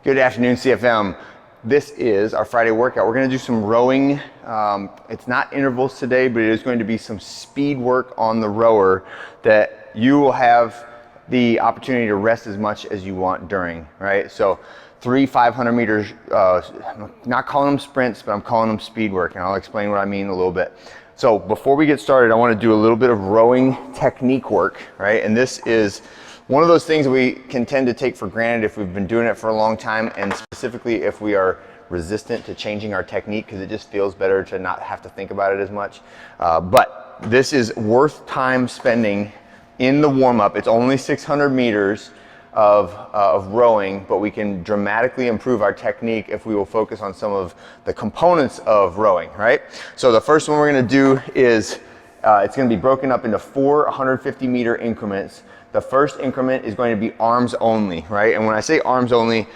Good afternoon, CFM. This is our Friday workout. We're going to do some rowing. It's not intervals today, but it is going to be some speed work on the rower that you will have the opportunity to rest as much as you want during, right? So 3 500 meters, I'm not calling them sprints, but I'm calling them speed work, and I'll explain what I mean in a little bit. So before we get started, I want to do a little bit of rowing technique work, right? And this is one of those things we can tend to take for granted if we've been doing it for a long time, and specifically if we are resistant to changing our technique, because it just feels better to not have to think about it as much. But this is worth time spending in the warm-up. It's only 600 meters of rowing, but we can dramatically improve our technique if we will focus on some of the components of rowing, right? So the first one we're going to do is, it's going to be broken up into 4 150-meter increments. The first increment is going to be arms only, right? And when I say arms only,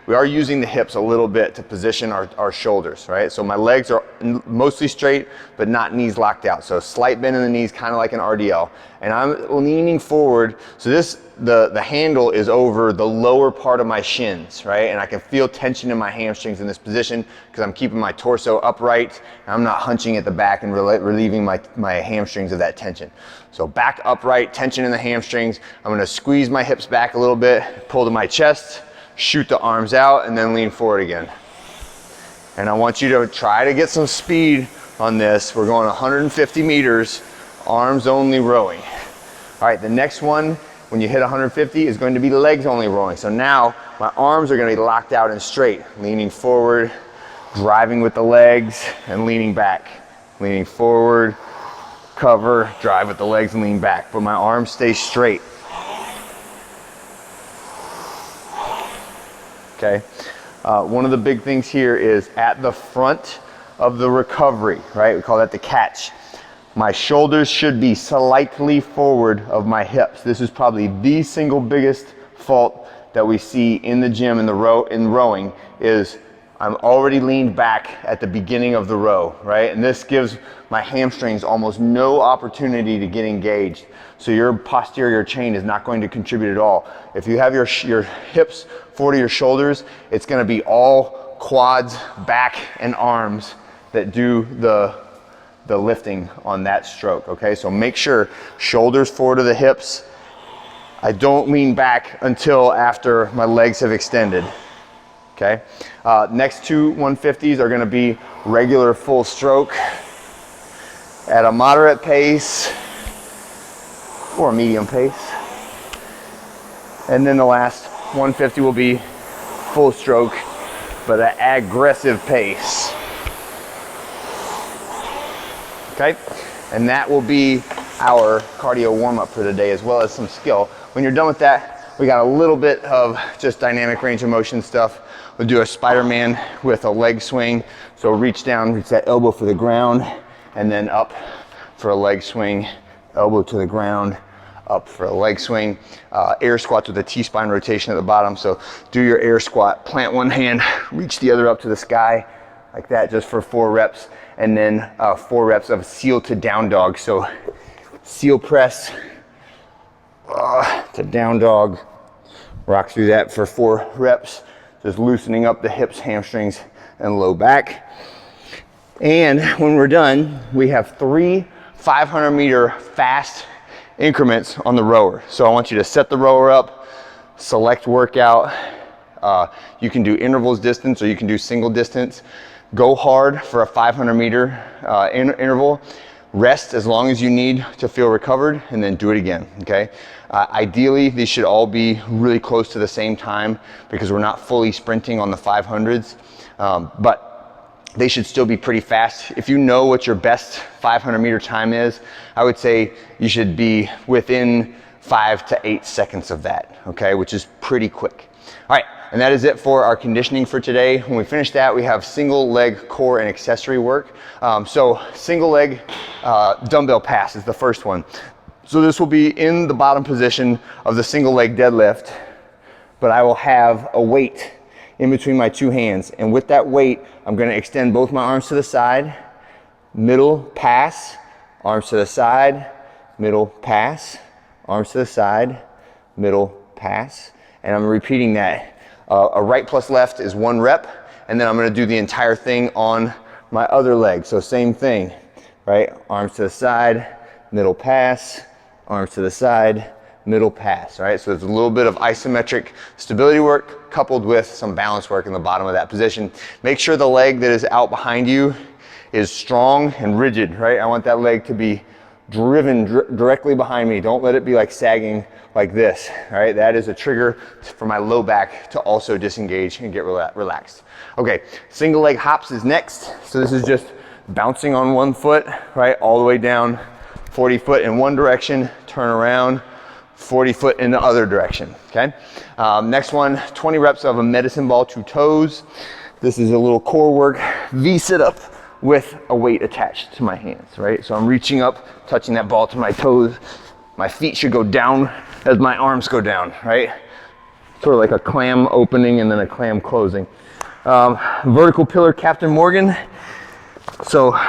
we are using the hips a little bit to position our shoulders, right? So my legs are mostly straight, but not knees locked out. So slight bend in the knees, kind of like an RDL. And I'm leaning forward, so the handle is over the lower part of my shins, right? And I can feel tension in my hamstrings in this position because I'm keeping my torso upright, and I'm not hunching at the back and relieving my hamstrings of that tension. So back upright, tension in the hamstrings. I'm gonna squeeze my hips back a little bit, pull to my chest, shoot the arms out, and then lean forward again. And I want you to try to get some speed on this. We're going 150 meters, arms only rowing. All right, the next one, when you hit 150, is going to be legs only rowing. So now my arms are gonna be locked out and straight, leaning forward, driving with the legs, and leaning back. Leaning forward, cover, drive with the legs, and lean back. But my arms stay straight. Okay, one of the big things here is at the front of the recovery, right? We call that the catch. My shoulders should be slightly forward of my hips. This is probably the single biggest fault that we see in the gym in rowing is I'm already leaned back at the beginning of the row, right? And this gives my hamstrings almost no opportunity to get engaged. So your posterior chain is not going to contribute at all. If you have your hips forward to your shoulders, it's gonna be all quads, back, and arms that do the lifting on that stroke, okay? So make sure shoulders forward to the hips. I don't lean back until after my legs have extended. Okay, next two 150s are gonna be regular full stroke at a moderate pace or a medium pace. And then the last 150 will be full stroke, but an aggressive pace. Okay, and that will be our cardio warm-up for the day, as well as some skill. When you're done with that, we got a little bit of just dynamic range of motion stuff. We'll do a Spider-Man with a leg swing. So reach down, reach that elbow for the ground, and then up for a leg swing, elbow to the ground, up for a leg swing. Air squats with a T-spine rotation at the bottom. So do your air squat, plant one hand, reach the other up to the sky, like that, just for 4 reps. And then 4 reps of seal to down dog. So seal press to down dog. Rock through that for 4 reps. Just loosening up the hips, hamstrings, and low back. And when we're done, we have 3 500-meter fast increments on the rower. So I want you to set the rower up, select workout. You can do intervals distance or you can do single distance. Go hard for a 500-meter interval. Rest as long as you need to feel recovered, and then do it again, okay? Ideally, these should all be really close to the same time because we're not fully sprinting on the 500s, but they should still be pretty fast. If you know what your best 500-meter time is, I would say you should be within 5 to 8 seconds of that, okay, which is pretty quick. All right, and that is it for our conditioning for today. When we finish that, we have single leg core and accessory work. So single leg dumbbell pass is the first one. So this will be in the bottom position of the single leg deadlift, but I will have a weight in between my 2 hands. And with that weight, I'm gonna extend both my arms to the side, middle pass, arms to the side, middle pass, arms to the side, middle pass. And I'm repeating that A right plus left is 1 rep, and then I'm gonna do the entire thing on my other leg. So same thing, right? Arms to the side, middle pass, arms to the side, middle pass, right? So there's a little bit of isometric stability work coupled with some balance work in the bottom of that position. Make sure the leg that is out behind you is strong and rigid, right? I want that leg to be driven directly behind me. Don't let it be like sagging like this, all right? That is a trigger for my low back to also disengage and get relaxed. Okay, single leg hops is next. So this is just bouncing on 1 foot, right? All the way down, 40 foot in one direction, turn around, 40 foot in the other direction, okay? Next one, 20 reps of a medicine ball to toes. This is a little core work, V sit-up with a weight attached to my hands, right? So I'm reaching up, touching that ball to my toes. My feet should go down as my arms go down, right? Sort of like a clam opening and then a clam closing. Vertical pillar Captain Morgan. So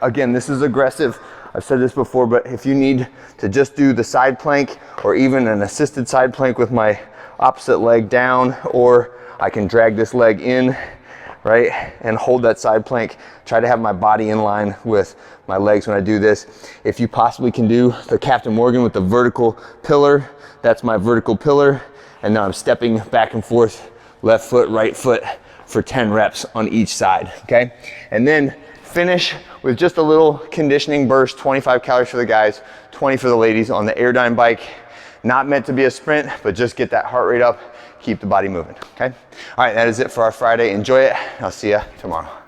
again, this is aggressive. I've said this before, but if you need to just do the side plank or even an assisted side plank with my opposite leg down, or I can drag this leg in, right, and hold that side plank, try to have my body in line with my legs when I do this. If you possibly can do the Captain Morgan with the vertical pillar, that's my vertical pillar, and now I'm stepping back and forth, left foot, right foot, for 10 reps on each side, okay? And then finish with just a little conditioning burst, 25 calories for the guys, 20 for the ladies on the Airdyne bike. Not meant to be a sprint, but just get that heart rate up, keep the body moving, okay? All right, that is it for our Friday. Enjoy it. I'll see you tomorrow.